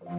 All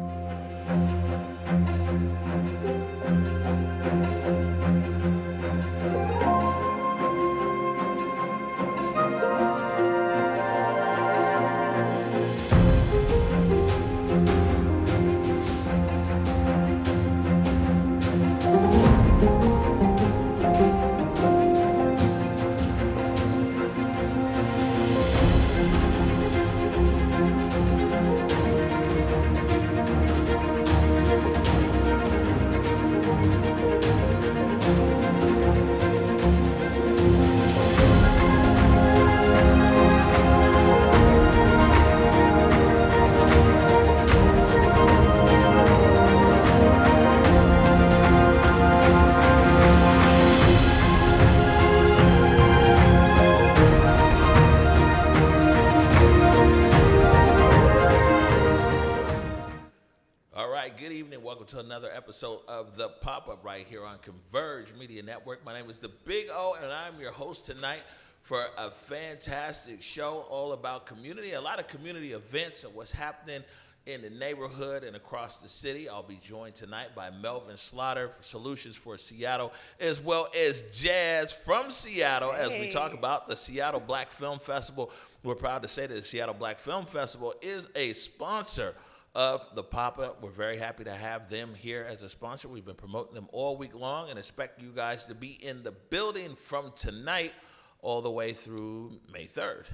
right, good evening. Welcome to another episode of The Pop-Up right here on Converge Media Network. My name is The Big O, and I'm your host tonight for a fantastic show all about community, a lot of community events and what's happening in the neighborhood and across the city. I'll be joined tonight by Melvin Slaughter for Solutions for Seattle, as well as Jazz from Seattle as we talk about the Seattle Black Film Festival. We're proud to say that the Seattle Black Film Festival is a sponsor of the Pop-Up. We're very happy to have them here as a sponsor. We've been promoting them all week long and expect you guys to be in the building from tonight all the way through May 3rd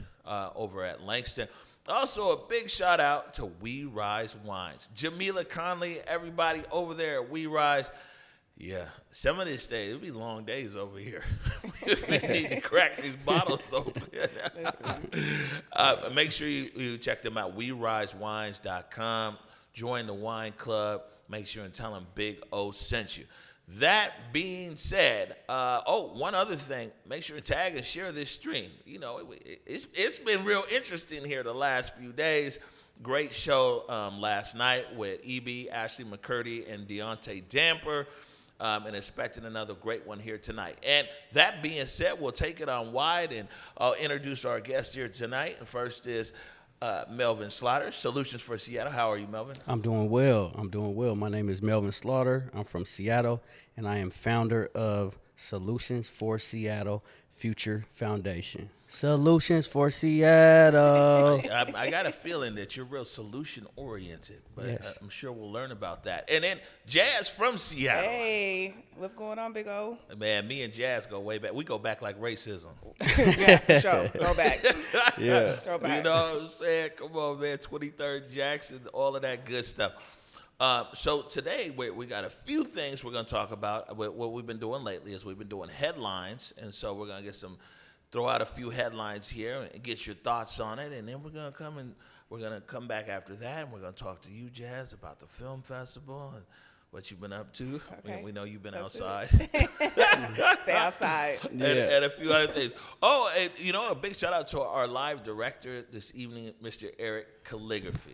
over at LANGSTON. Also, a big shout out to We Rise Wines. Jamila Conley, everybody over there at We Rise. Yeah, some of these days, it'll be long days over here. We need to crack these bottles open. Make sure you check them out, werisewines.com. Join the wine club. Make sure and tell them Big O sent you. That being said, one other thing, make sure to tag and share this stream. You know, it's been real interesting here the last few days. Great show last night with E.B., Ashley McCurdy, and Deontay Damper. And expecting another great one here tonight. And that being said, we'll take it on wide, and I'll introduce our guest here tonight. And first is Melvin Slaughter, Solutions for Seattle. How are you, Melvin? I'm doing well. My name is Melvin Slaughter. I'm from Seattle, and I am founder of Solutions for Seattle Future Foundation. Solutions for Seattle. I got a feeling that you're real solution-oriented, but yes. I'm sure we'll learn about that. And then Jazz from Seattle. Hey, what's going on, Big O? Man, me and Jazz go way back. We go back like racism. Yeah, for sure. Go back. Yeah. Go back. You know what I'm saying? Come on, man. 23rd Jackson, all of that good stuff. So today we got a few things we're going to talk about. What we've been doing lately is we've been doing headlines, and so we're going to throw out a few headlines here and get your thoughts on it, and then we're going to come back after that, and we're going to talk to you, Jazz, about the film festival and what you've been up to. Okay. We know you've been outside. Stay outside. And a few other things. Oh, and, a big shout out to our live director this evening, Mr. Eric Calligraphy.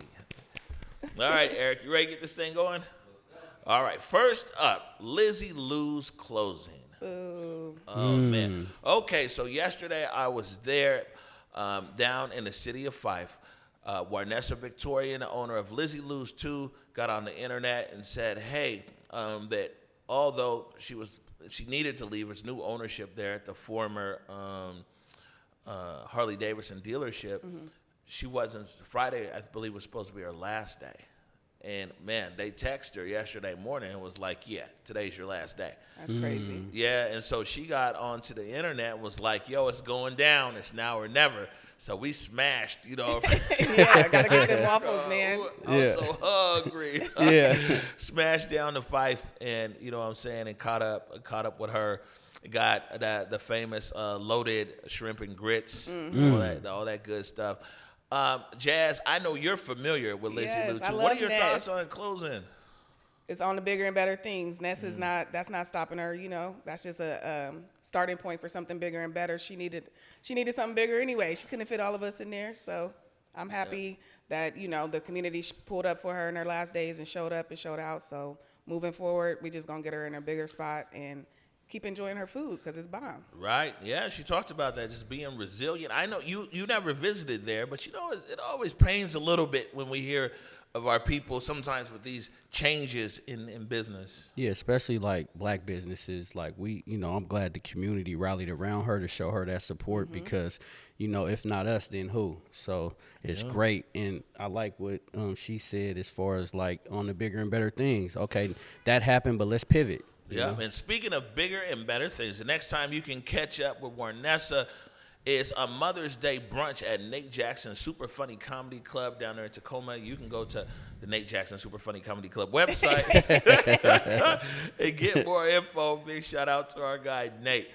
All right, Eric, you ready to get this thing going? All right, first up, Lizzie Lou's closing. Ooh. Oh, man. Okay, so yesterday I was there down in the city of Fife. Warnessa Victorian, the owner of Lizzie Lou's 2, got on the internet and said, hey, that although she needed to leave, it's new ownership there at the former Harley Davidson dealership. Mm-hmm. She wasn't, Friday, I believe, was supposed to be her last day. And, man, they texted her yesterday morning and was like, yeah, today's your last day. That's crazy. Yeah, and so she got onto the internet and was like, yo, it's going down. It's now or never. So we smashed, Yeah, I got to get them waffles, man. I'm so hungry. Yeah. Smashed down to Fife and, you know what I'm saying, and caught up with her. Got the famous loaded shrimp and grits, all that good stuff. Jazz, I know you're familiar with Lizzie Lou too. What are your thoughts on closing? It's on the bigger and better things. Ness is that's not stopping her. That's just a starting point for something bigger and better. She needed something bigger anyway. She couldn't fit all of us in there. So I'm happy that the community pulled up for her in her last days and showed up and showed out. So moving forward, we just gonna get her in a bigger spot and keep enjoying her food because it's bomb. Right. Yeah, she talked about that, just being resilient. I know you never visited there, but it always pains a little bit when we hear of our people sometimes with these changes in business. Yeah, especially like black businesses. Like I'm glad the community rallied around her to show her that support because, if not us, then who? So it's great. And I like what she said as far as like on the bigger and better things. Okay, that happened, but let's pivot. Yeah, and speaking of bigger and better things, the next time you can catch up with Warnessa is a Mother's Day brunch at Nate Jackson Super Funny Comedy Club down there in Tacoma. You can go to the Nate Jackson Super Funny Comedy Club website and get more info. Big shout out to our guy, Nate.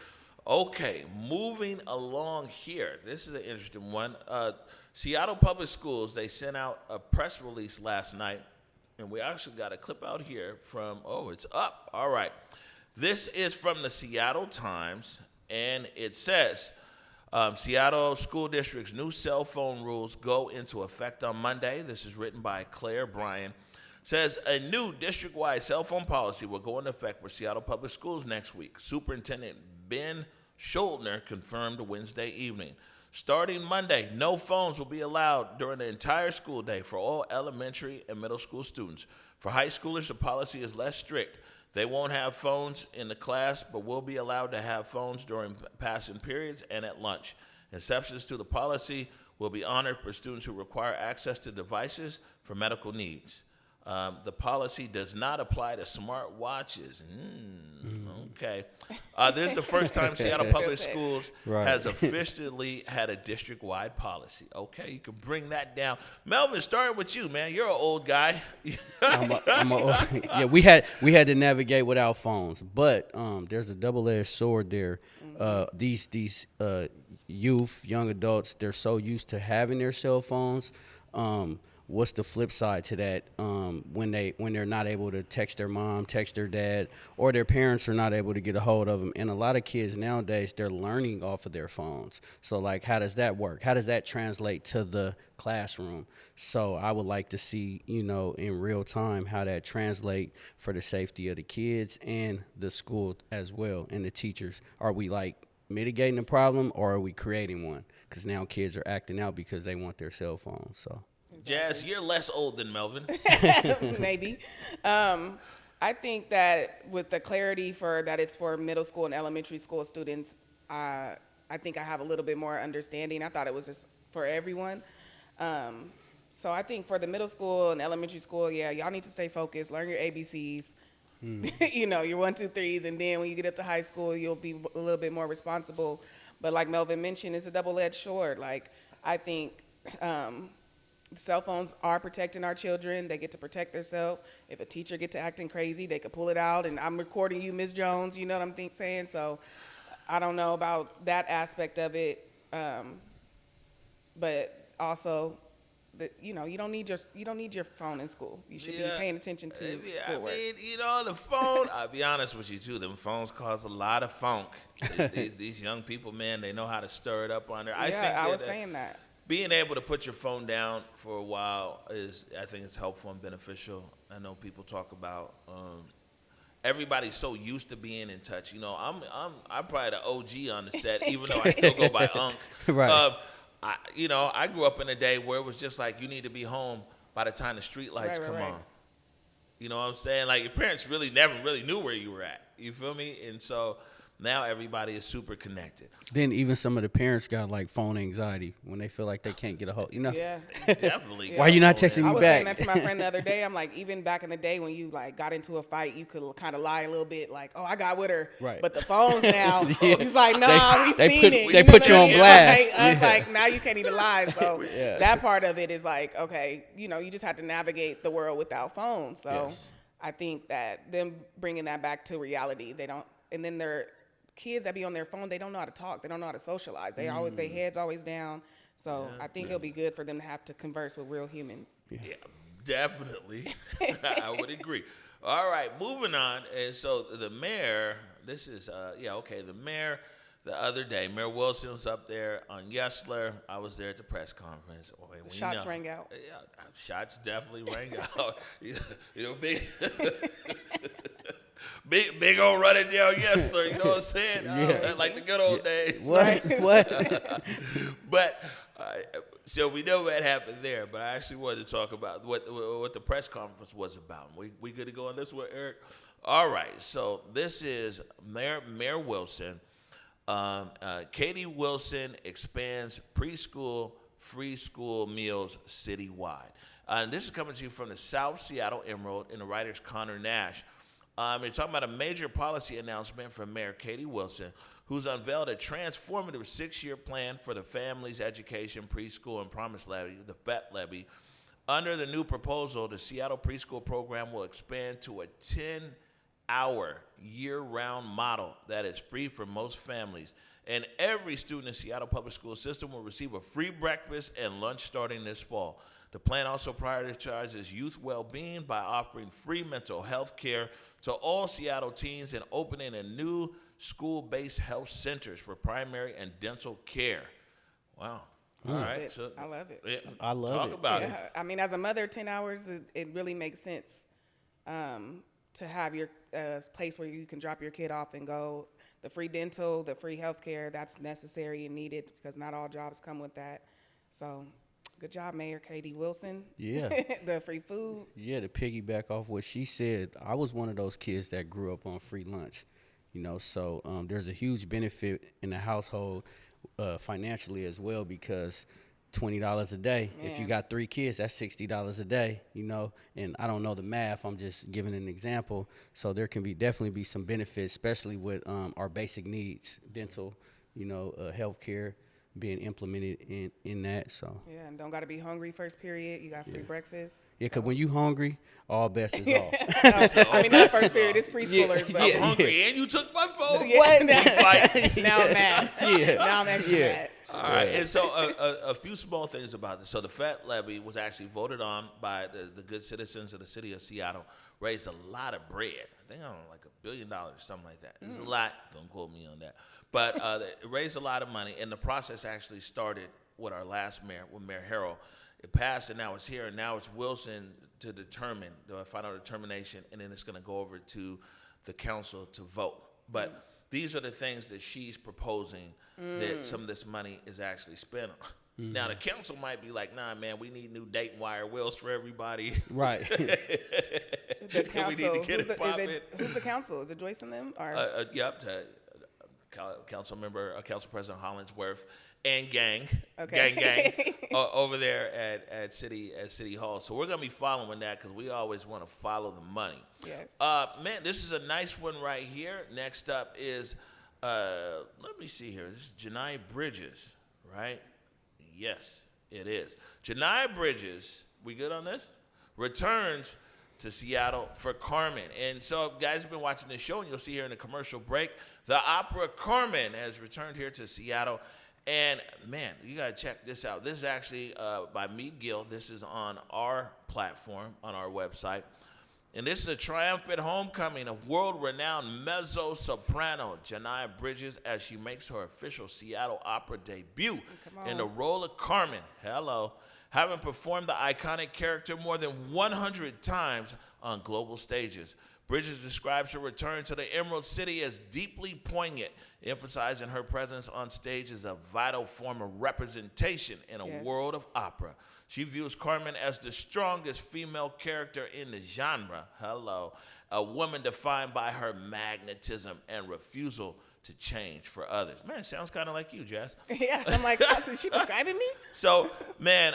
Okay, moving along here. This is an interesting one. Seattle Public Schools, they sent out a press release last night, and we actually got a clip out here from, it's up. All right. This is from the Seattle Times, and it says, Seattle School District's new cell phone rules go into effect on Monday. This is written by Claire Bryan. Says a new district-wide cell phone policy will go into effect for Seattle Public Schools next week. Superintendent Ben Schuldner confirmed Wednesday evening. Starting Monday, no phones will be allowed during the entire school day for all elementary and middle school students. For high schoolers, the policy is less strict. They won't have phones in the class, but will be allowed to have phones during passing periods and at lunch. Exceptions to the policy will be honored for students who require access to devices for medical needs. The policy does not apply to smart watches. Okay. This is the first time Seattle Public Schools has officially had a district-wide policy. Okay, you can bring that down. Melvin, starting with you, man. You're an old guy. Yeah, we had to navigate without phones, but there's a double-edged sword there. These young adults, they're so used to having their cell phones. What's the flip side to that? When they're not able to text their mom, text their dad, or their parents are not able to get a hold of them. And a lot of kids nowadays, they're learning off of their phones. So like, how does that work? How does that translate to the classroom? So I would like to see, in real time, how that translate for the safety of the kids and the school as well, and the teachers. Are we like mitigating the problem, or are we creating one? Because now kids are acting out because they want their cell phones. So. Jazz, you're less old than Melvin. Maybe. I think that with the clarity that it's for middle school and elementary school students, I think I have a little bit more understanding. I thought it was just for everyone. So I think for the middle school and elementary school, y'all need to stay focused, learn your ABCs, your 1, 2, 3s, and then when you get up to high school, you'll be a little bit more responsible. But like Melvin mentioned, it's a double-edged sword. Like, I think cell phones are protecting our children. They get to protect themselves. If a teacher gets to acting crazy, they could pull it out, and I'm recording you, Ms. Jones, you know what I'm saying? So I don't know about that aspect of it, but also, you don't need your phone in school. You should be paying attention to schoolwork. I mean, the phone, I'll be honest with you, too. Them phones cause a lot of funk. these young people, man, they know how to stir it up on there. I was saying that. Being able to put your phone down for a while I think it's helpful and beneficial. I know people talk about everybody's so used to being in touch. I'm probably the OG on the set, even though I still go by Unc. Right. I grew up in a day where it was just like you need to be home by the time the street lights come on. You know what I'm saying? Like your parents never really knew where you were at. You feel me? And so now everybody is super connected. Then even some of the parents got like phone anxiety when they feel like they can't get a hold. Yeah, definitely. Why are you not texting me back? I was saying that to my friend the other day. I'm like, even back in the day when you like got into a fight, you could kind of lie a little bit, like, "Oh, I got with her." Right. But the phones now, he's like, "Nah, we seen it." They put you on blast. It's like now you can't even lie. So that part of it is like, okay, you just have to navigate the world without phones. So I think that them bringing that back to reality, they don't, and then they're kids that be on their phone, they don't know how to talk. They don't know how to socialize. They always, their head's always down. So I think it'll be good for them to have to converse with real humans. Yeah, definitely. I would agree. All right, moving on. And so the mayor, the mayor the other day, Mayor Wilson was up there on Yesler. I was there at the press conference. Shots rang out. Yeah, shots definitely rang out. Big old running down Yesler, you know what I'm saying? Like the good old days. What? But So we know what happened there, but I actually wanted to talk about what the press conference was about. We good to go on this one, Eric? All right. So this is Mayor Wilson. Katie Wilson expands preschool free school meals citywide. And this is coming to you from the South Seattle Emerald and the writer's Connor Nash. They're talking about a major policy announcement from Mayor Katie Wilson, who's unveiled a transformative 6-year plan for the family's education, preschool, and promise levy, the FET levy. Under the new proposal, the Seattle preschool program will expand to a 10-hour year-round model that is free for most families. And every student in Seattle public school system will receive a free breakfast and lunch starting this fall. The plan also prioritizes youth well-being by offering free mental health care to all Seattle teens and opening a new school-based health centers for primary and dental care. Wow. All right. So, I love it. Yeah, I love talk it. about it. I mean, as a mother, 10 hours, it really makes sense to have your place where you can drop your kid off and go. The free dental, the free health care, that's necessary and needed because not all jobs come with that. So good job, Mayor Katie Wilson. Yeah. The free food. Yeah, to piggyback off what she said, I was one of those kids that grew up on free lunch, so there's a huge benefit in the household financially as well because $20 a day. Man. If you got 3 kids, that's $60 a day, and I don't know the math. I'm just giving an example. So there can definitely be some benefits, especially with our basic needs, dental, health care being implemented in that. So Yeah, and don't got to be hungry first period. You got free breakfast. yeah, because when you hungry, all best is off. I mean, not first period. It's preschoolers. But I'm hungry, and you took my phone. Yeah, What? now I'm mad. Yeah. Now I'm actually mad. All right, and so a few small things about this. So the FET levy was actually voted on by the good citizens of the city of Seattle, raised a lot of bread. I think, like $1 billion, something like that. It's a lot. Don't quote me on that. But it raised a lot of money, and the process actually started with our last mayor, with Mayor Harrell. It passed, and now it's here, and now it's Wilson to determine the final determination, and then it's going to go over to the council to vote. But these are the things that she's proposing that some of this money is actually spent on. Now, the council might be like, nah, man, we need new date and wire wheels for everybody. Right. The council. We need to get it popping. Who's the council? Is it Joyce and them? Or Yep. Council President Hollingsworth and gang over there at City Hall. So we're gonna be following that because we always want to follow the money. Yes. Man, this is a nice one right here. Next up is let me see here. This is Janai Bridges, right? Yes, it is. Janai Bridges. We good on this? Returns to Seattle for Carmen. And so if guys have been watching this show, and you'll see here in the commercial break, the opera Carmen has returned here to Seattle. And man, you got to check this out. This is actually by Meet Gill. This is on our platform, on our website. And this is a triumphant homecoming of world-renowned mezzo-soprano Janai Bridges as she makes her official Seattle opera debut in the role of Carmen. Hello. Having performed the iconic character more than 100 times on global stages. Bridges describes her return to the Emerald City as deeply poignant, emphasizing her presence on stage as a vital form of representation in a world of opera. She views Carmen as the strongest female character in the genre. Hello. A woman defined by her magnetism and refusal to change for others. Man, it sounds kind of like you, Jazz. Yeah, I'm like, is she describing me? So, man,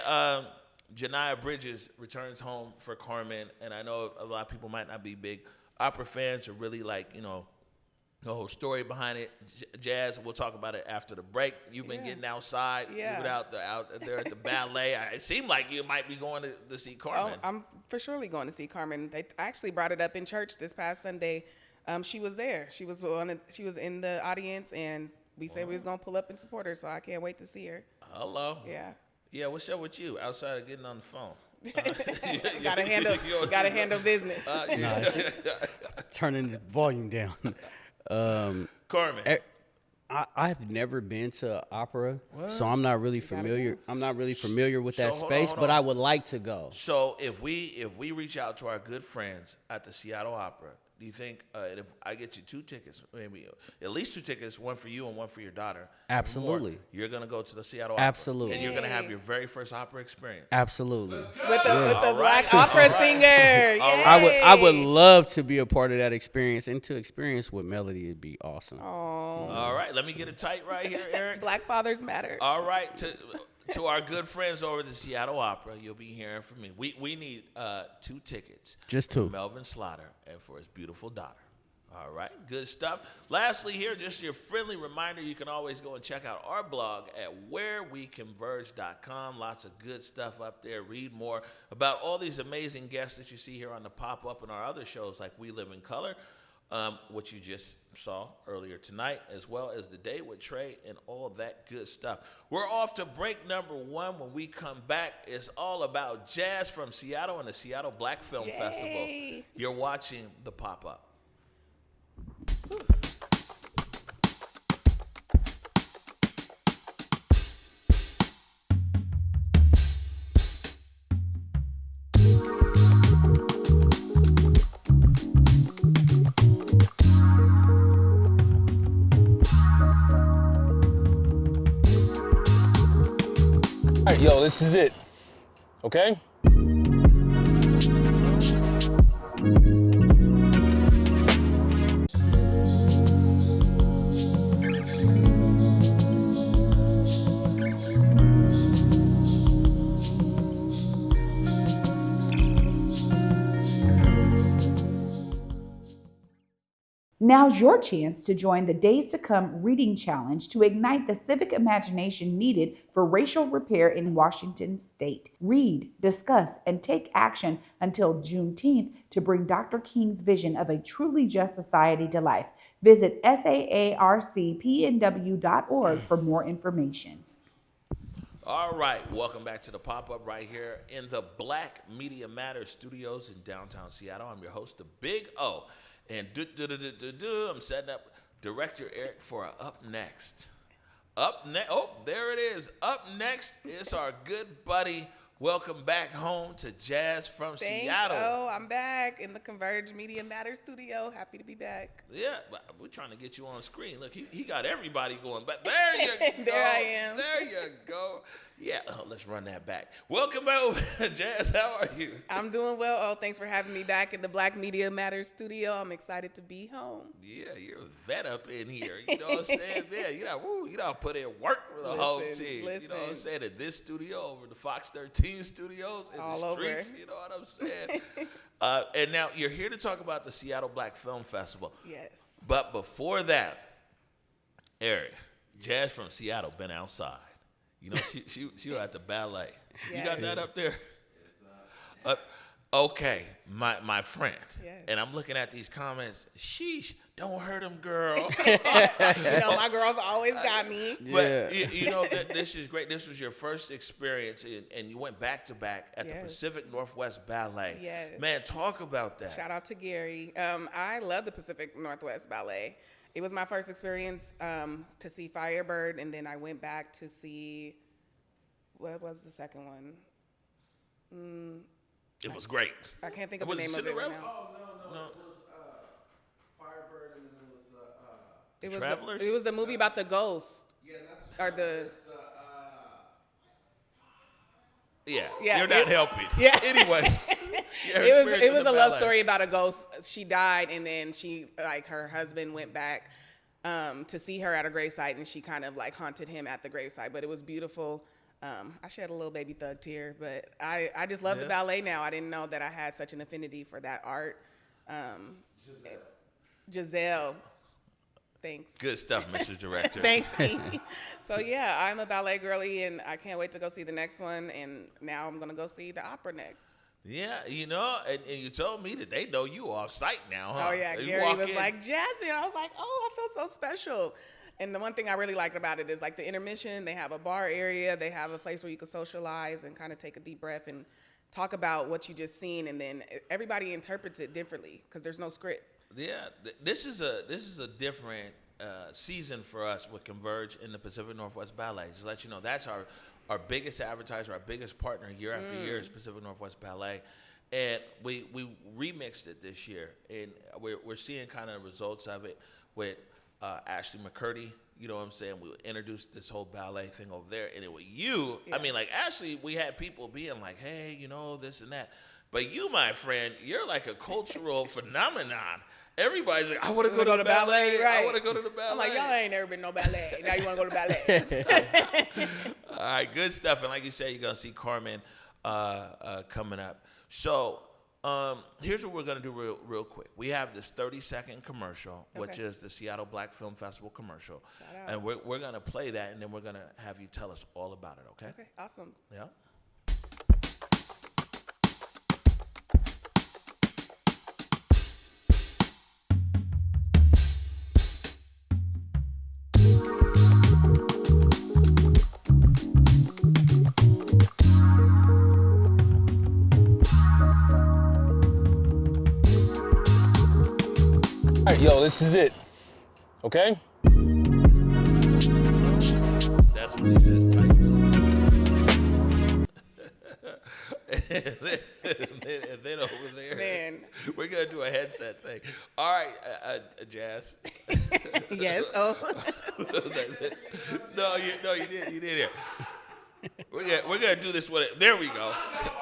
Janai Bridges returns home for Carmen, and I know a lot of people might not be big opera fans or really like, the whole story behind it. Jazz, we'll talk about it after the break. You've been getting outside. Yeah. You've been out there at the ballet. It seemed like you might be going to see Carmen. Oh, I'm for surely going to see Carmen. They actually brought it up in church this past Sunday. She was there. She was in the audience, and we said we was gonna pull up and support her. So I can't wait to see her. Hello. Yeah. Yeah. What's up with you outside of getting on the phone? Gotta handle business. Turning the volume down. Carmen. I've never been to opera, so I'm not really familiar. I'm not really familiar with that So, hold space, on. but I would like to go. So if we reach out to our good friends at the Seattle Opera, do you think if I get you 2 tickets, maybe at least 2 tickets, one for you and one for your daughter? Absolutely. You're going to go to the Seattle Opera. Absolutely. And you're going to have your very first opera experience. Absolutely. With the black All opera right. singer. All Yay. I would love to be a part of that experience, and to experience with Melody would be awesome. All right, let me get it tight right here, Eric. Black fathers matter. All right, to our good friends over at the Seattle Opera, you'll be hearing from me. We need 2 tickets. Just 2. For Melvin Slaughter and for his beautiful daughter. All right, good stuff. Lastly here, just your friendly reminder, you can always go and check out our blog at whereweconverge.com. Lots of good stuff up there. Read more about all these amazing guests that you see here on the pop-up and our other shows like We Live in Color, which you just saw earlier tonight, as well as The Day with Trey and all that good stuff. We're off to break number 1. When we come back, it's all about jazz from Seattle and the Seattle Black Film Yay. Festival. You're watching the pop-up. All right, yo, this is it. Okay? Now's your chance to join the Days to Come Reading Challenge to ignite the civic imagination needed for racial repair in Washington state. Read, discuss, and take action until Juneteenth to bring Dr. King's vision of a truly just society to life. Visit saarcpnw.org for more information. All right, welcome back to the pop-up right here in the Black Media Matters studios in downtown Seattle. I'm your host, the Big O. And I'm setting up Director Eric for a Up Next. Oh, there it is. Up next is our good buddy. Welcome back home to Jazz from Seattle. Oh, I'm back in the Converge Media Matters studio. Happy to be back. Yeah, but we're trying to get you on screen. Look, he got everybody going back. There you go. There I am. There you go. Yeah, let's run that back. Welcome over, Jazz. How are you? I'm doing well. Oh, thanks for having me back in the Black Media Matters studio. I'm excited to be home. Yeah, you're a vet up in here. You know what I'm saying? Yeah, you know, put in work for the whole team. You know what I'm saying? At this studio, over the Fox 13 studios, in all the streets. over. You know what I'm saying? And now you're here to talk about the Seattle Black Film Festival. Yes. But before that, Eric, Jazz from Seattle been outside. You know, she was at the ballet. Yes. You got that up there? Okay, my friend. Yes. And I'm looking at these comments. Sheesh, don't hurt him, girl. You know, my girls always got me. But, you know, this is great. This was your first experience, and you went back-to-back at the Yes. Pacific Northwest Ballet. Yes. Man, talk about that. Shout out to Gary. I love the Pacific Northwest Ballet. It was my first experience to see Firebird, and then I went back to see, what was the second one? It was great. I can't think of Was the it name of it right Cinderella? now. No. It was Firebird, and then it was It was Travelers? it was the movie about the ghost. Or the Yeah, Yeah, you're not it- helping. yeah. Anyways, it was a love story about a ghost. She died, and then her husband went back to see her at a gravesite, and she kind of like haunted him at the gravesite. But it was beautiful. I shed a little baby thug tear, but I just love the ballet now. I didn't know that I had such an affinity for that art. Giselle. Thanks. Good stuff, Mr. Director. Thanks, E. So yeah, I'm a ballet girly, and I can't wait to go see the next one. And now I'm gonna go see the opera next. Yeah, you know, and you told me that they know you off site now, huh? Oh yeah, You Gary walk was in- like, Jazzy, and I was like, oh, I feel so special. And the one thing I really liked about it is like the intermission. They have a bar area. They have a place where you can socialize and kind of take a deep breath and talk about what you just seen. And then everybody interprets it differently because there's no script. Yeah, this is a different season for us with Converge in the Pacific Northwest Ballet. Just to let you know, that's our biggest advertiser, our biggest partner year after year is Pacific Northwest Ballet. and we remixed it this year, and we're seeing kind of the results of it with Ashley McCurdy. You know what I'm saying? We introduced this whole ballet thing over there, and it was you. I mean, like Ashley, we had people being like, "Hey, you know this and that," but you, my friend, you're like a cultural phenomenon. Everybody's like, "I want to go to the ballet. Right. I want to go to the ballet." I'm like, y'all ain't never been no ballet. Now you want to go to ballet? All right, good stuff. And like you said, you're gonna see Carmen coming up. So here's what we're gonna do real quick. We have this 30-second commercial, which Okay. is the Seattle Black Film Festival commercial, Shout out. and we're gonna play that, and then we're gonna have you tell us all about it. Okay? Okay, awesome. Yeah. All right, yo, this is it. Okay? That's what he says. Tightness. and then over there, Man. we're gonna do a headset thing. All right, Jazz. Yes. Oh. No, you didn't hear. We're gonna do this with it. There we go.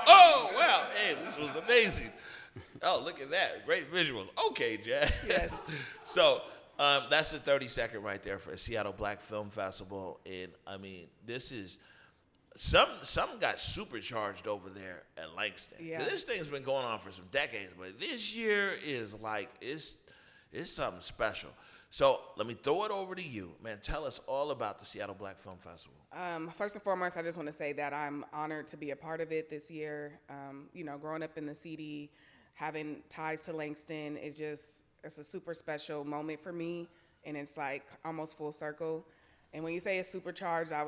Oh wow, hey, this was amazing. Oh, look at that, great visuals. Okay, Jazz. Yes. So that's the 30-second right there for Seattle Black Film Festival, and I mean, this is something got supercharged over there at Langston. Yeah. This thing's been going on for some decades, but this year is like it's something special. So let me throw it over to you, man. Tell us all about the Seattle Black Film Festival. First and foremost, I just want to say that I'm honored to be a part of it this year. You know, growing up in the CD, having ties to Langston is it's a super special moment for me, and it's like almost full circle. And when you say it's supercharged, I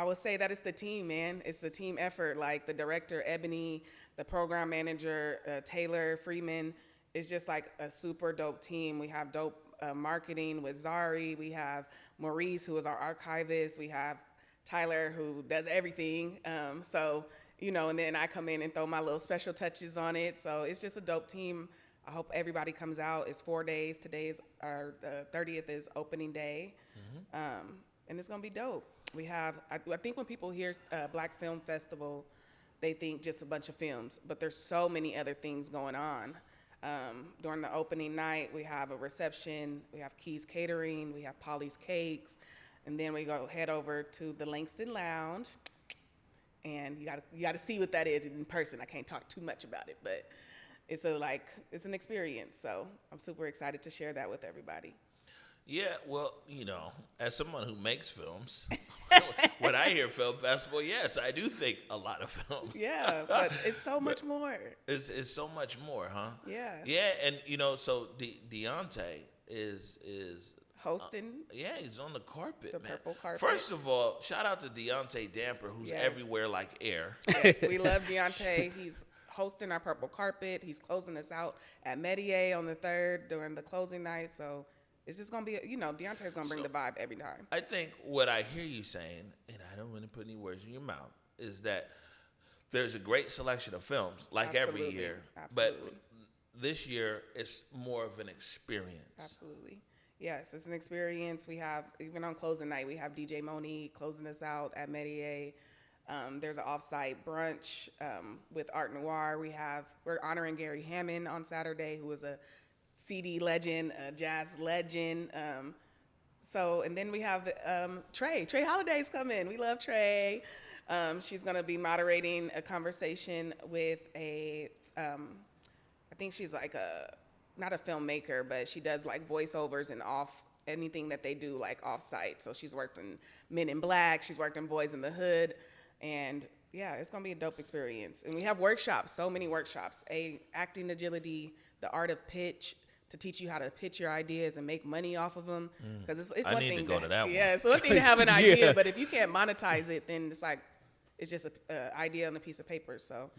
would say that it's the team, man. It's the team effort. Like the director, Ebony, the program manager, Taylor Freeman. It's just like a super dope team. We have dope marketing with Zari. We have Maurice, who is our archivist. We have Tyler, who does everything. So, you know, and then I come in and throw my little special touches on it. So it's just a dope team. I hope everybody comes out. It's 4 days. Today is the 30th is opening day. And it's going to be dope. We have, I think when people hear Black Film Festival, they think just a bunch of films, but there's so many other things going on. During the opening night, we have a reception, we have Keys Catering, we have Polly's Cakes, and then we head over to the Langston Lounge, and you got to see what that is in person. I can't talk too much about it, but it's an experience. So I'm super excited to share that with everybody. Yeah, well, you know, as someone who makes films, when I hear film festival, yes, I do think a lot of films. Yeah, but it's so much more. It's so much more, huh? Yeah. Yeah, and you know, so Deontay is Hosting. Yeah, he's on the carpet, The man. purple carpet. First of all, shout out to Deontay Damper, who's Yes. everywhere like air. Yes, we love Deontay. He's hosting our purple carpet. He's closing us out at Medier on the 3rd during the closing night. So it's just going to be, you know, Deontay's going to bring the vibe every time. I think what I hear you saying, and I don't want to put any words in your mouth, is that there's a great selection of films, like every Absolutely. year. Absolutely. But this year, it's more of an experience. Absolutely. Yes, it's an experience. We have, even on closing night, we have DJ Moni closing us out at Medier. There's an off-site brunch with Art Noir. We're honoring Gary Hammond on Saturday, who is a CD legend, a jazz legend. And then we have Trey. Trey Holiday's coming. We love Trey. She's going to be moderating a conversation with I think she's like not a filmmaker, but she does like voiceovers and anything that they do like off-site. So she's worked in Men in Black. She's worked in Boys in the Hood. And yeah, it's going to be a dope experience. And we have workshops, so many workshops. Acting agility, the art of pitch, to teach you how to pitch your ideas and make money off of them. Because it's I one need thing to go to that one. Yeah, it's one thing to have an idea, Yeah. but if you can't monetize it, then it's just an idea on a piece of paper. So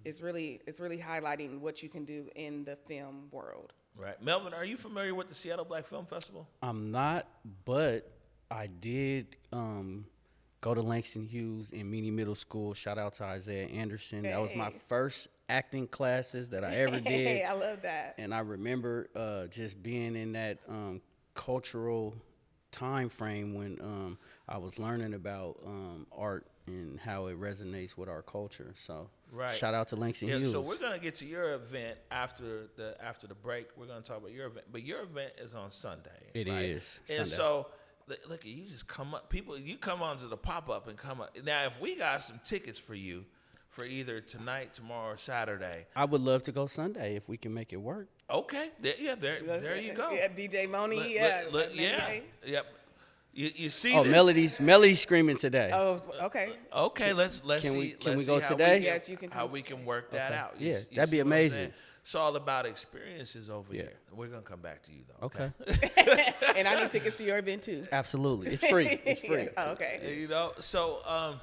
it's really highlighting what you can do in the film world. Right. Melvin, are you familiar with the Seattle Black Film Festival? I'm not, but I did go to Langston Hughes in Meany Middle School. Shout out to Isaiah Anderson. That was my Hey. first acting classes that I ever did. Hey, I love that. And I remember just being in that cultural time frame when I was learning about art and how it resonates with our culture. So Right. shout out to Langston Hughes. So we're gonna get to your event after the break. We're gonna talk about your event, but your event is on Sunday. It right? is And Sunday. so look, you just come up. People, you come onto the pop up and come up. Now, if we got some tickets for you for either tonight, tomorrow, or Saturday, I would love to go Sunday if we can make it work. okay, there you go. Yeah, DJ Moni. Look, Yeah. yeah, yep. You see Oh, this? Melody's screaming today. Oh, okay. Okay, let's Can see. we- can let's we see go how today? We Yes, you can How come we can work that out. Yeah, You that'd be see what I'm amazing. saying? It's all about experiences over Yeah. here. We're gonna come back to you though. Okay. And I need tickets to your event too. Absolutely. It's free. It's free. Oh, okay. You know, so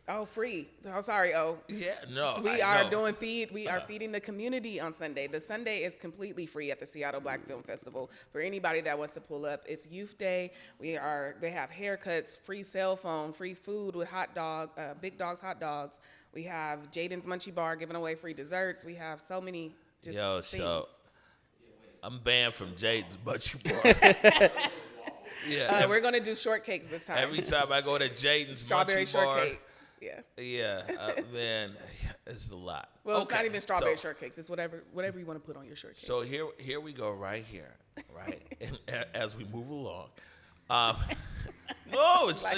Oh, free. Oh, sorry. Oh, yeah, no, we I are know. doing feed. We are feeding the community on Sunday. The Sunday is completely free at the Seattle Black Film Festival for anybody that wants to pull up. It's Youth Day. They have haircuts, free cell phone, free food with Big Dog's hot dogs. We have Jaden's Munchie Bar giving away free desserts. We have so many just Yo, things. so I'm banned from Jaden's Butcher Bar. Yeah, We're gonna do shortcakes this time. every time I go to Jaden's strawberry Munchie Bar, shortcakes. Yeah. yeah, man, it's a lot. Well, it's not Okay, even strawberry so- shortcakes. It's whatever you want to put on your shortcake. So here we go right here, right? And as we move along. No, it's like,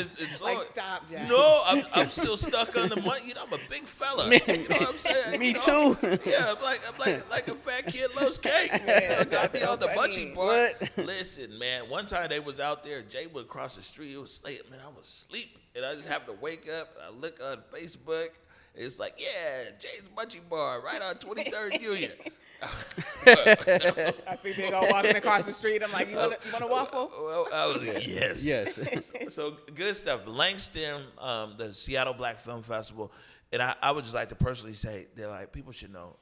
Lord. stop, Jack. No, I'm still stuck on the money. You know, I'm a big fella. You know what I'm saying? Me You know? too. Yeah, I'm like a fat kid loves cake. Man, Got me that's so on the funny. Munchie Bar. What? Listen, man. One time they was out there. Jay would cross the street. It was late. Man, I was asleep, and I just happened to wake up. I look on Facebook. It's like, yeah, Jay's Munchie Bar right on 23rd Union. I see Big O walking across the street. I'm like, you want a waffle? Well, I was like, yes. Yes. So good stuff. LANGSTON, the Seattle Black Film Festival, and I would just like to personally say that like people should know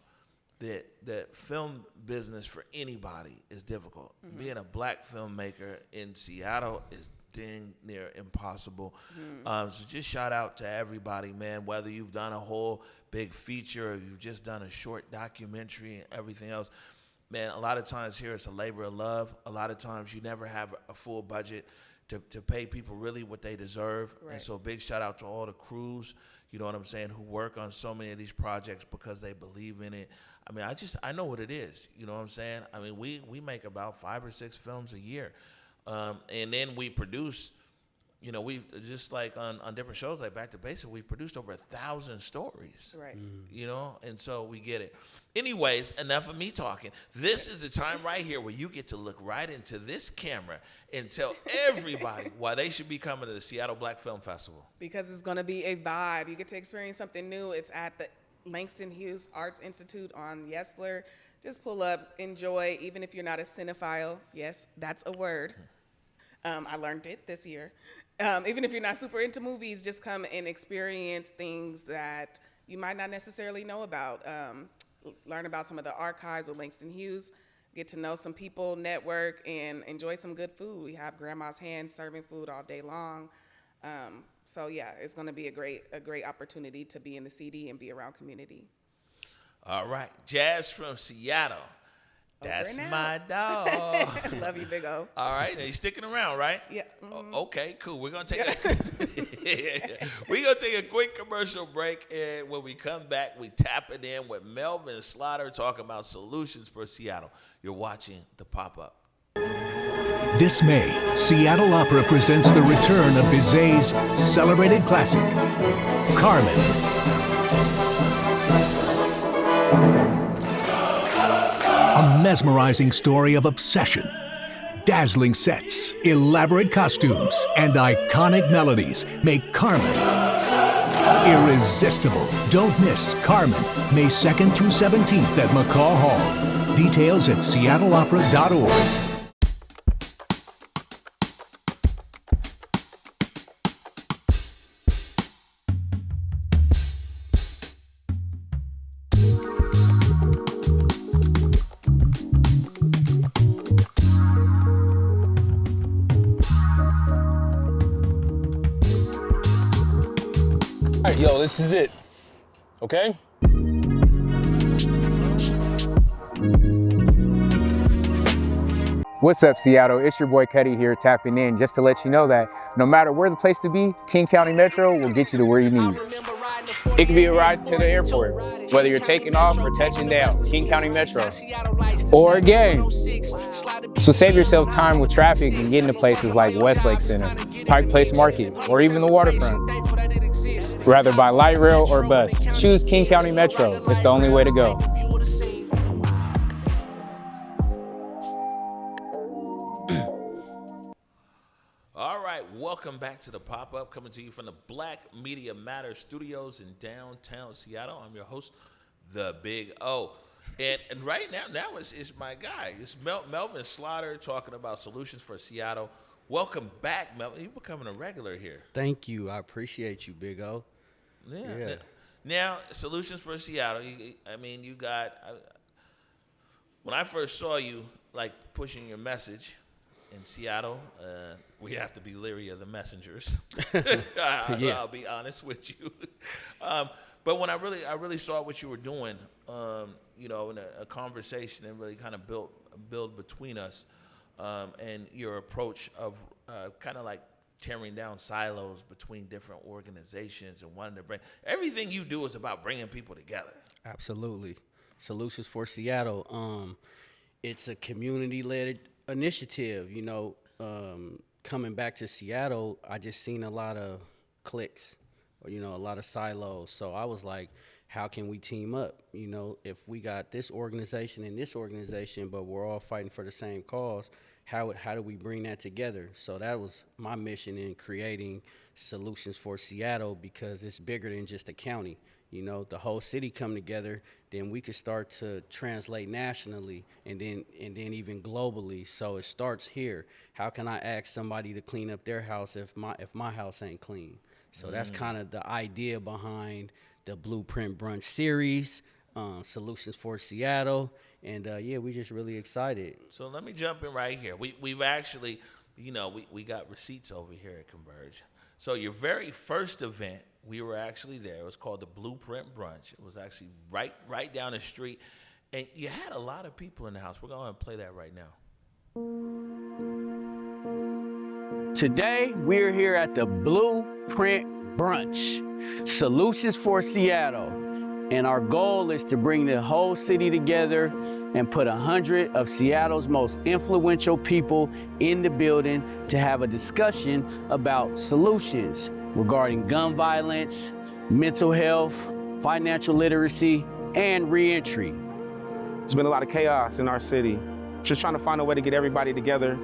that film business for anybody is difficult. Mm-hmm. Being a black filmmaker in Seattle is dang near impossible. So just shout out to everybody, man. Whether you've done a whole big feature or you've just done a short documentary and everything else. Man, a lot of times here it's a labor of love. A lot of times you never have a full budget to pay people really what they deserve. Right. And so big shout out to all the crews, you know what I'm saying, who work on so many of these projects because they believe in it. I mean, I know what it is, you know what I'm saying? I mean, we make about 5 or 6 films a year. And then we produce, you know, we just like on different shows like Back to Basics, we've produced over 1,000 stories. Right. You know, and so we get it. Anyways, enough of me talking. This is the time right here where you get to look right into this camera and tell everybody why they should be coming to the Seattle Black Film Festival. Because it's going to be a vibe. You get to experience something new. It's at the Langston Hughes Arts Institute on Yesler. Just pull up, enjoy, even if you're not a cinephile. Yes, that's a word. I learned it this year. Even if you're not super into movies, just come and experience things that you might not necessarily know about. Learn about some of the archives with Langston Hughes. Get to know some people, network, and enjoy some good food. We have Grandma's Hands serving food all day long. So yeah, it's going to be a great opportunity to be in the CD and be around community. All right, Jazz from Seattle. That's my dog. Love you, Big O. All right, now you sticking around, right? Yeah. Okay, cool. We're gonna take a quick commercial break, and when we come back, we tap it in with Melvin Slaughter talking about solutions for Seattle. You're watching the pop-up. This May, Seattle Opera presents the return of Bizet's celebrated classic, Carmen. A mesmerizing story of obsession, dazzling sets, elaborate costumes, and iconic melodies make Carmen irresistible. Don't miss Carmen, May 2nd through 17th at McCaw Hall. Details at seattleopera.org. All right, yo, this is it. Okay? What's up, Seattle? It's your boy Cuddy here, tapping in just to let you know that no matter where the place to be, King County Metro will get you to where you need. It could be a ride to the airport, whether you're taking off or touching down, King County Metro, or a game. So save yourself time with traffic and get into places like Westlake Center, Pike Place Market, or even the waterfront. Rather by light rail or bus, choose King County Metro. It's the only way to go. All right, welcome back to the pop-up, coming to you from the Black Media Matters Studios in downtown Seattle. I'm your host, the Big O. And right now it's my guy. It's Melvin Slaughter talking about solutions for Seattle. Welcome back, Melvin. You're becoming a regular here. Thank you. I appreciate you, Big O. Yeah. Now, solutions for Seattle. You got. When I first saw you, like pushing your message in Seattle, we have to be leery of the messengers. I'll be honest with you. But when I really saw what you were doing, in a conversation and really kind of build between us, and your approach of kind of like tearing down silos between different organizations and wanting to bring everything you do is about bringing people together. Absolutely. Solutions for Seattle. It's a community-led initiative. Coming back to Seattle, I just seen a lot of cliques, or, a lot of silos. So I was like, how can we team up? If we got this organization and this organization, but we're all fighting for the same cause, how do we bring that together? So that was my mission in creating Solutions for Seattle, because it's bigger than just a county. The whole city come together, then we could start to translate nationally and then even globally. So it starts here. How can I ask somebody to clean up their house if my house ain't clean? So that's kind of the idea behind the Blueprint Brunch series, Solutions for Seattle. And we just really excited. So let me jump in right here. We've actually, we got receipts over here at Converge. So your very first event, we were actually there. It was called the Blueprint Brunch. It was actually right down the street. And you had a lot of people in the house. We're going to play that right now. Today, we're here at the Blueprint Brunch, Solutions for Seattle. And our goal is to bring the whole city together and put 100 of Seattle's most influential people in the building to have a discussion about solutions regarding gun violence, mental health, financial literacy, and reentry. There's been a lot of chaos in our city. Just trying to find a way to get everybody together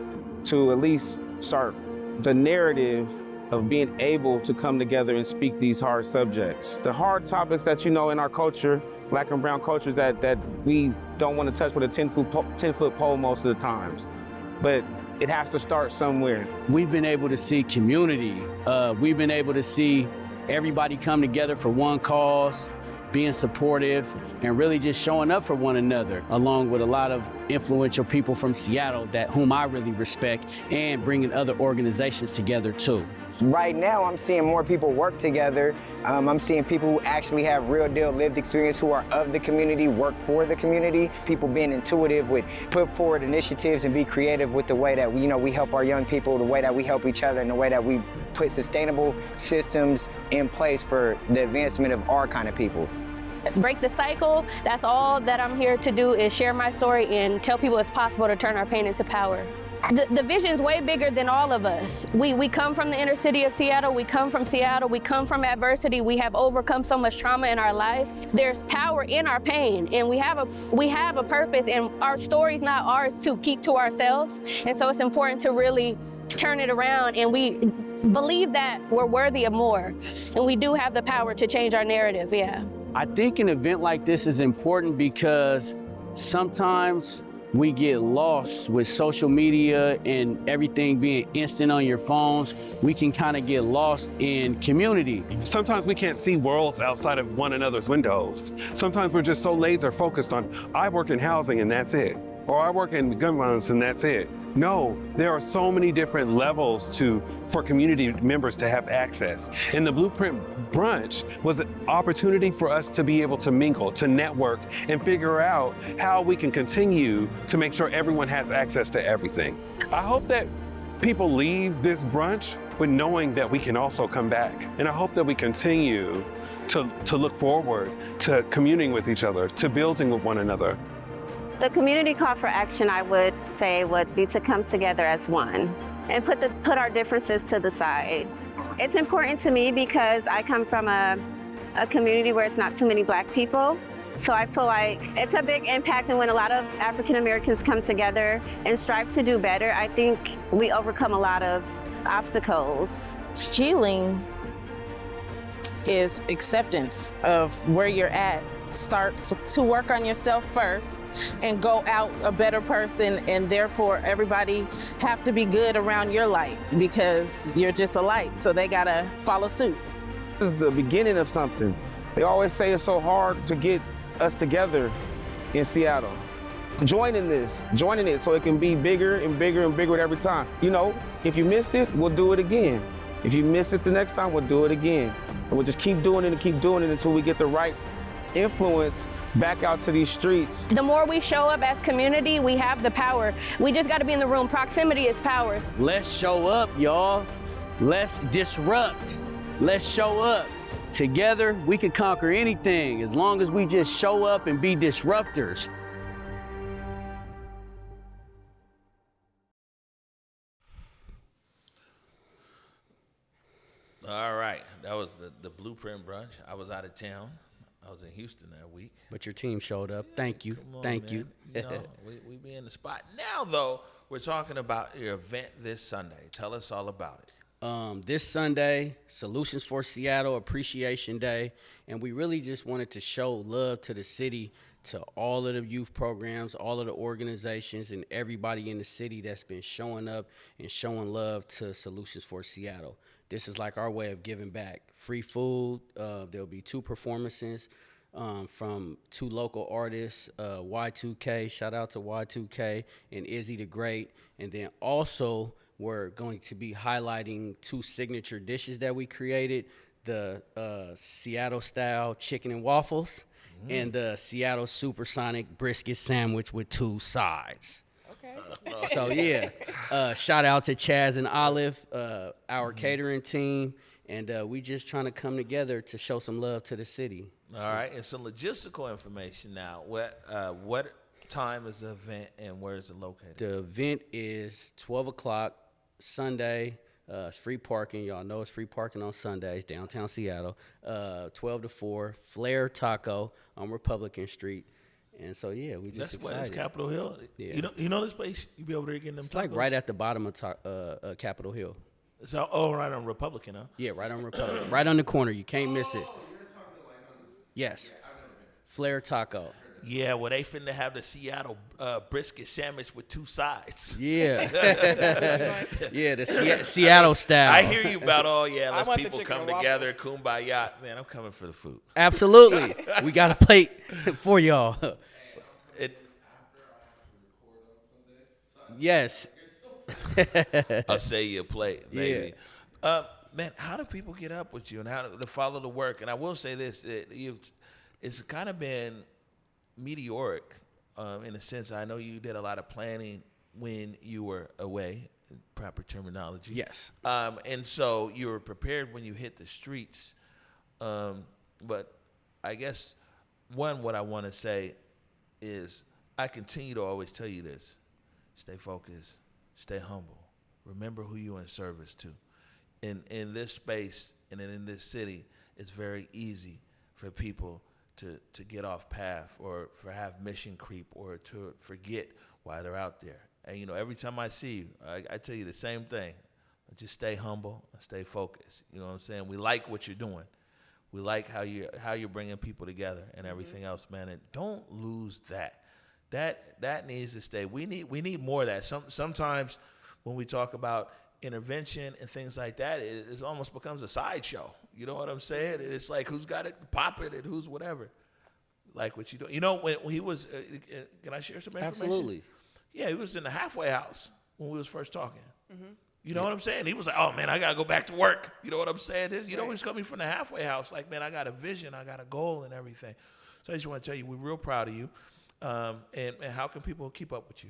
to at least start the narrative of being able to come together and speak these hard subjects. The hard topics that in our culture, Black and brown cultures, that we don't want to touch with a 10-foot pole most of the times. But it has to start somewhere. We've been able to see community. We've been able to see everybody come together for one cause, being supportive, and really just showing up for one another, along with a lot of influential people from Seattle whom I really respect, and bringing other organizations together too. Right now, I'm seeing more people work together. I'm seeing people who actually have real deal lived experience, who are of the community, work for the community. People being intuitive with put forward initiatives and be creative with the way that we help our young people, the way that we help each other, and the way that we put sustainable systems in place for the advancement of our kind of people. Break the cycle. That's all that I'm here to do, is share my story and tell people it's possible to turn our pain into power. The vision's way bigger than all of us. We come from the inner city of Seattle. We come from Seattle. We come from adversity. We have overcome so much trauma in our life. There's power in our pain, and we have a purpose, and our story's not ours to keep to ourselves. And so it's important to really turn it around, and we believe that we're worthy of more, and we do have the power to change our narrative. I think an event like this is important because sometimes we get lost with social media and everything being instant on your phones. We can kind of get lost in community. Sometimes we can't see worlds outside of one another's windows. Sometimes we're just so laser focused on, I work in housing and that's it. or I work in gun violence and that's it. No, there are so many different levels for community members to have access. And the Blueprint Brunch was an opportunity for us to be able to mingle, to network, and figure out how we can continue to make sure everyone has access to everything. I hope that people leave this brunch with knowing that we can also come back. And I hope that we continue to look forward to communing with each other, to building with one another. The community call for action, I would say, would be to come together as one and put our differences to the side. It's important to me because I come from a community where it's not too many Black people. So I feel like it's a big impact, and when a lot of African Americans come together and strive to do better, I think we overcome a lot of obstacles. Healing is acceptance of where you're at. Start to work on yourself first and go out a better person, and therefore everybody have to be good around your light because you're just a light, so they gotta follow suit. This is the beginning of something. They always say it's so hard to get us together in Seattle. Joining it so it can be bigger and bigger and bigger every time. You know, if you missed it, we'll do it again. If you miss it the next time, we'll do it again. And we'll just keep doing it until we get the right influence back out to these streets. The more we show up as community, we have the power. We just got to be in the room. Proximity is power. Let's show up, y'all. Let's disrupt. Let's show up. Together, we can conquer anything as long as we just show up and be disruptors. All right, that was the Blueprint Brunch. I was out of town. I was in Houston that week. But your team showed up. Thank you. Come on, Thank man. you. You know, we be in the spot. Now, though, we're talking about your event this Sunday. Tell us all about it. This Sunday, Solutions for Seattle Appreciation Day, and we really just wanted to show love to the city, to all of the youth programs, all of the organizations, and everybody in the city that's been showing up and showing love to Solutions for Seattle. This is like our way of giving back. Free food. There'll be 2 performances from 2 local artists, Y2K, shout out to Y2K, and Izzy the Great. And then also we're going to be highlighting 2 signature dishes that we created, the Seattle style chicken and waffles and the Seattle supersonic brisket sandwich with 2 sides. So yeah, shout out to Chaz and Olive, our catering team, and we just trying to come together to show some love to the city. All right, and some logistical information now. What time is the event and where is it located? The event is 12 o'clock Sunday. It's free parking. Y'all know it's free parking on Sundays, downtown Seattle. 12 to 4, Flair Taco on Republican Street. And so, yeah, we just excited. That's Capitol Hill? Yeah. You know this place? You be over there getting them tacos? It's like right at the bottom of Capitol Hill. So, right on Republican, huh? Yeah, right on Republican. Right on the corner. You can't miss it. You're talking like Yes. I've never been. Flair Taco. Yeah, well, they finna have the Seattle brisket sandwich with 2 sides. Yeah. Yeah, the Seattle style. I hear you about let's want the people chicken come and together, kumbaya. Man, I'm coming for the food. Absolutely. We got a plate for y'all. Yes. I'll say you a plate, maybe. Yeah. Man, how do people get up with you and how to follow the work? And I will say this, it's kind of been meteoric in a sense. I know you did a lot of planning when you were away, proper terminology. Yes. And so you were prepared when you hit the streets. But I guess, what I want to say is I continue to always tell you this. Stay focused. Stay humble. Remember who you're in service to. In this space and in this city, it's very easy for people to get off path or for have mission creep or to forget why they're out there. And, every time I see you, I tell you the same thing. Just stay humble and stay focused. You know what I'm saying? We like what you're doing. We like how you're bringing people together and everything else, man. And don't lose that. That needs to stay. We need more of that. Sometimes when we talk about intervention and things like that, it almost becomes a sideshow. You know what I'm saying? It's like who's got it popping and who's whatever. like what you do. You know, when he was, can I share some information? Absolutely. Yeah, he was in the halfway house when we was first talking. Mm-hmm. You know what I'm saying? He was like, oh, man, I got to go back to work. You know what I'm saying? You know, Right. he's coming from the halfway house. Like, man, I got a vision. I got a goal and everything. So I just want to tell you, we're real proud of you. And how can people keep up with you?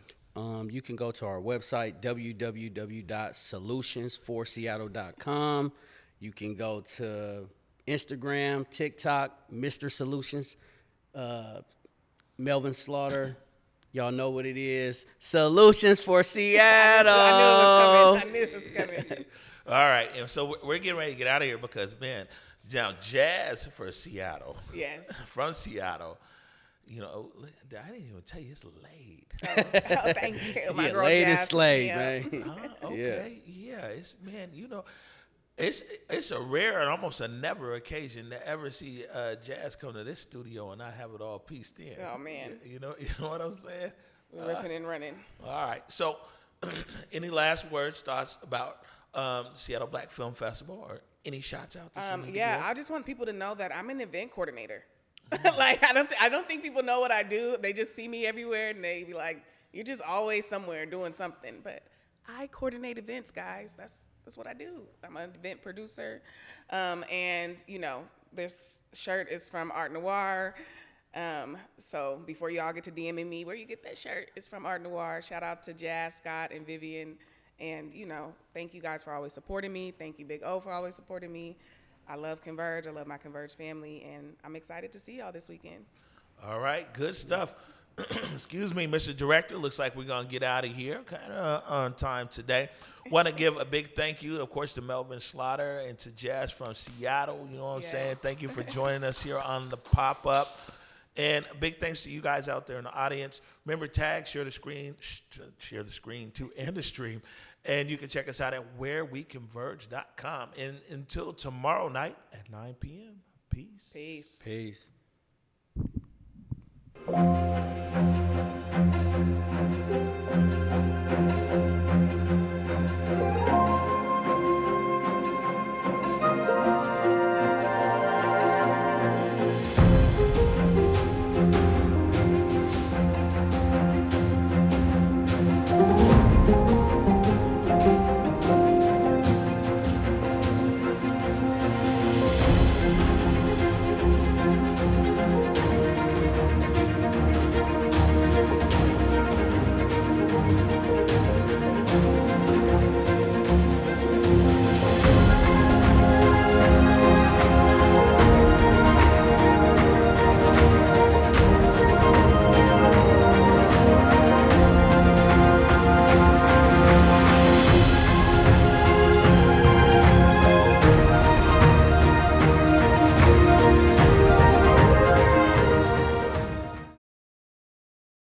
You can go to our website, www.solutions4seattle.com. You can go to Instagram, TikTok, Mr. Solutions, Melvin Slaughter. Y'all know what it is. Solutions for Seattle. I knew it was coming. All right. And so we're getting ready to get out of here because, man, now Jazz for Seattle. Yes. From Seattle. You know, I didn't even tell you it's laid. Oh, thank you. My girl laid and Jazz, slayed, yeah. man. Okay. Yeah. It's, man, you know, it's a rare and almost a never occasion to ever see Jazz come to this studio and not have it all pieced in. Oh, man. You know what I'm saying? We're ripping and running. All right. So, any last words, thoughts about Seattle Black Film Festival, or any shots out that you need to give? I just want people to know that I'm an event coordinator. Like I don't think people know what I do. They just see me everywhere and they be like, "You're just always somewhere doing something." But I coordinate events, guys. That's what I do. I'm an event producer, and you know, this shirt is from Art Noir. So before y'all get to DMing me, where you get that shirt is from Art Noir. Shout out to Jazz, Scott, and Vivian. And you know, thank you guys for always supporting me. Thank you, Big O, for always supporting me. I love Converge. I love my Converge family, and I'm excited to see y'all this weekend. All right, good stuff. Excuse me, Mr. Director. Looks like we're going to get out of here kind of on time today. Want to give a big thank you, of course, to Melvin Slaughter and to Jazz from Seattle. You know what I'm saying? Thank you for joining us here on the pop-up. And a big thanks to you guys out there in the audience. Remember, tag, share the screen too, and the stream. And you can check us out at whereweconverge.com. And until tomorrow night at 9 p.m., peace. Peace. Peace.